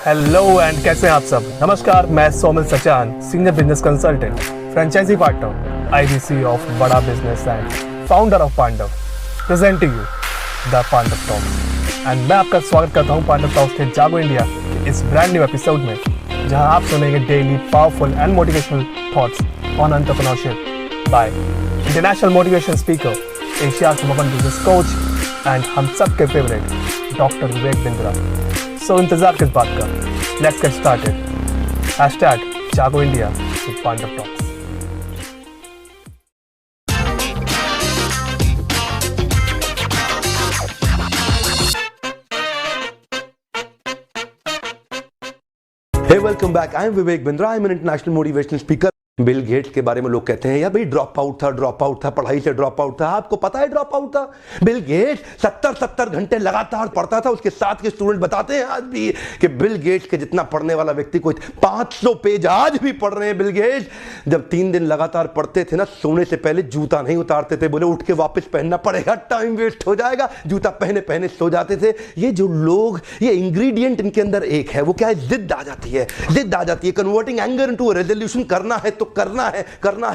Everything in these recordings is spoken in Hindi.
हेलो एंड कैसे हैं आप सब। नमस्कार, मैं Somil Sachan, senior business consultant, franchisee partner, IBC of Bada business and founder of Pandav, presenting you the Pandav talks. And मैं आपका स्वागत करता हूं पांडव टॉक्स के जागो इंडिया के इस ब्रांड न्यू एपिसोड में, जहां आप सुनेंगे daily powerful and motivational thoughts on entrepreneurship by international motivation speaker, Asia's number 1 business coach and हम सब के favourite doctor Vivek Bindra. So इंतजार किस बात का? Let's get started. #जागो India with Pandav talks. Hey, welcome back. I am Vivek Bindra. I am an international motivational speaker. Bill Gates के बारे में लोग कहते हैं या भाई ड्रॉप आउट था, पढ़ाई से ड्रॉप आउट था। आपको पता है ड्रॉप आउट था? बिल गेट्स 70 घंटे लगातार पढ़ता था। उसके साथ के स्टूडेंट बताते हैं आज भी कि बिल गेट्स के जितना पढ़ने वाला व्यक्ति कोई 500 पेज आज भी पढ़ रहे हैं। बिल गेट्स जब 3 दिन लगातार पढ़ते थे ना, सोने से पहले जूता नहीं उतारते थे, बोले उठ के वापस पहनना पड़ेगा, टाइम वेस्ट हो जाएगा, जूता पहने पहने सो जाते थे। ये जो लोग, ये इंग्रेडिएंट इनके अंदर एक है, वो क्या है? जिद आ जाती है। Converting anger into resolution. करना है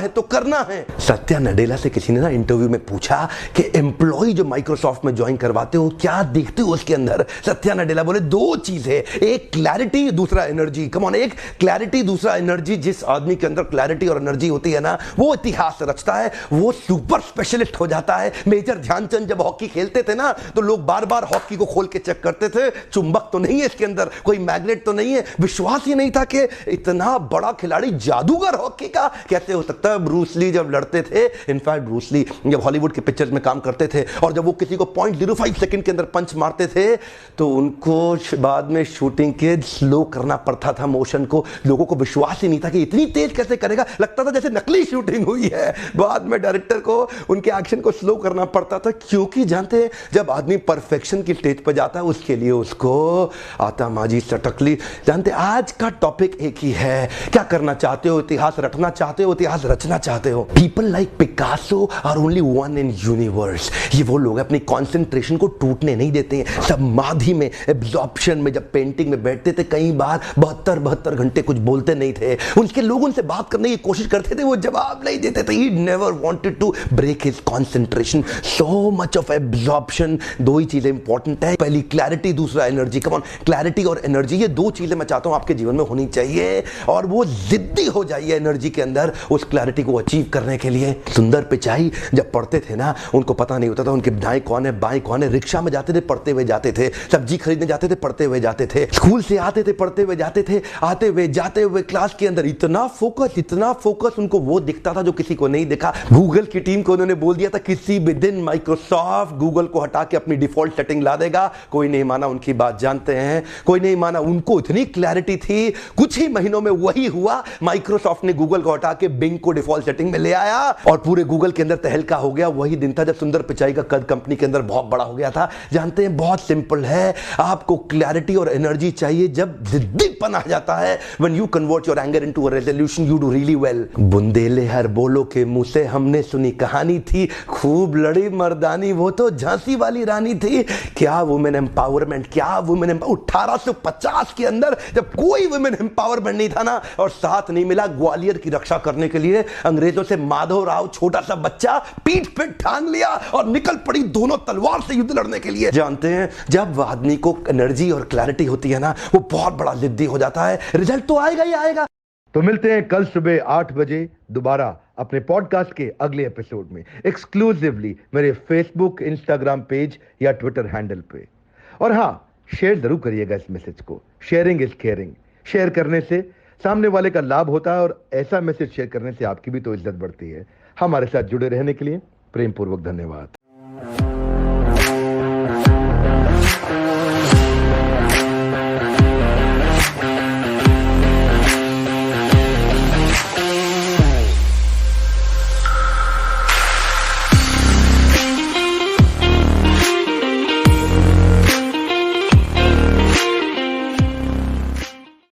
तो करना है। सत्या नडेला से किसी ने ना इंटरव्यू में पूछा कि एम्प्लॉय जो माइक्रोसॉफ्ट में ज्वाइन करवाते हो, क्या देखते हो उसके अंदर? सत्या नडेला बोले 2 चीज है, एक क्लैरिटी, दूसरा एनर्जी। कम ऑन, एक क्लैरिटी, दूसरा एनर्जी। जिस आदमी के अंदर क्लैरिटी और एनर्जी होती है ना, वो इतिहास रचता है, वो सुपर स्पेशलिस्ट हो जाता है। मेजर ध्यानचंद जब हॉकी खेलते थे ना, तो लोग बार बार हॉकी को खोल के चेक करते थे, चुंबक तो नहीं है इसके अंदर, कोई मैग्नेट तो नहीं है। विश्वास ही नहीं था कि इतना बड़ा खिलाड़ी, जादूगर हॉकी का कैसे हो सकता है। ब्रूस ली जब लड़ते थे, इनफैक्ट ब्रूस ली जब हॉलीवुड के पिक्चर्स में काम करते थे, और जब वो किसी को 0.05 सेकंड के अंदर पंच मारते थे, तो उनको बाद में शूटिंग के स्लो करना पड़ता था मोशन को। लोगों को विश्वास ही नहीं था कि इतनी तेज कैसे करेगा, लगता था जैसे नकली शूटिंग हुई है। बाद में डायरेक्टर को उनके एक्शन को स्लो करना पड़ता था, क्योंकि जानते हैं जब आदमी परफेक्शन की स्टेज पर जाता है, उसके लिए उसको आता माजी सटकली। जानते, आज का टॉपिक एक ही है। क्या करना चाहते हो? इतिहास रटना चाहते हो, इतिहास रचना चाहते हो? People like Picasso are only one in universe. ये वो लोग अपनी कंसंट्रेशन को टूटने नहीं देते हैं। समाधि में, एब्जॉर्प्शन में जब पेंटिंग में बैठते थे, कई बार 72 घंटे कुछ बोलते नहीं थे। उनके लोग उनसे बात करने की कोशिश करते थे, वो जवाब नहीं देते थे। He never wanted to break his concentration. So much of absorption. 2 ही चीजें इंपॉर्टेंट है, पहली क्लैरिटी, दूसरा एनर्जी। कम ऑन, क्लैरिटी और एनर्जी, ये 2 चीजें मैं चाहता हूं आपके जीवन में होनी चाहिए, और वो जिद्दी हो जाइए एनर्जी के अंदर उस क्लैरिटी को अचीव करने के लिए। सुंदर पिचाई जब पढ़ते थे ना, उनको पता नहीं होता था उनके दाएं कौन है बाएं कौन है। रिक्शा में जाते थे, पढ़ते हुए जाते थे। सब्जी खरीदने जाते थे, पढ़ते हुए जाते थे। स्कूल से आते थे, पढ़ते हुए जाते थे। आते हुए जाते हुए क्लास के अंदर इतना फोकस उनको वो दिखता था जो किसी को नहीं दिखा। गूगल की टीम को उन्होंने बोल दिया था किसी भी दिन माइक्रोसॉफ्ट गूगल को हटा के अपनी डिफॉल्ट सेटिंग ला देगा। कोई नहीं माना उनकी बात, जानते हैं कोई नहीं माना। उनको इतनी क्लैरिटी थी, कुछ ही महीनों में वही हुआ। माइक्रोसॉफ्ट ने गूगल को हटा के बिंग को डिफॉल्ट सेटिंग में ले आया और पूरे गूगल के अंदर तहलका हो गया। वही दिन था जब सुंदर पिचाई का कद कंपनी के अंदर बहुत बड़ा हो गया था। जानते हैं, बहुत सिंपल है। आपको क्लैरिटी और एनर्जी चाहिए जब जिद्दीपन आ जाता है। When you convert your anger into a resolution, you do really well. बुंदेले हर बोलो के मुंह से हमने सुनी कहानी थी, खूब लड़ी मर्दानी वो तो झांसी वाली रानी थी। क्या वुमेन एम्पावरमेंट, क्या वुमेन 1850 के अंदर जब कोई वुमेन एम्पावरमेंट नहीं था ना, और साथ नहीं मिला ग्वालियर की रक्षा करने के लिए अंग्रेजों से, माधव राव छोटा सा बच्चा पीठ पे ठान लिया और निकल पड़ी दोनों तलवार से युद्ध लड़ने के लिए। जानते हैं, जब आदमी को एनर्जी और क्लैरिटी होती है ना, वो बहुत बड़ा जिद्दी हो जाता है। रिजल्ट तो आएगा ही आएगा। तो मिलते हैं कल सुबह 8 बजे दोबारा अपने पॉडकास्ट के अगले एपिसोड में, एक्सक्लूसिवली मेरे फेसबुक, इंस्टाग्राम पेज या ट्विटर हैंडल पे। और हाँ, शेयर जरूर करिएगा इस मैसेज को। Sharing is caring. शेयर करने से सामने वाले का लाभ होता है, और ऐसा मैसेज शेयर करने से आपकी भी तो इज्जत बढ़ती है। हमारे साथ जुड़े रहने के लिए प्रेम पूर्वक धन्यवाद।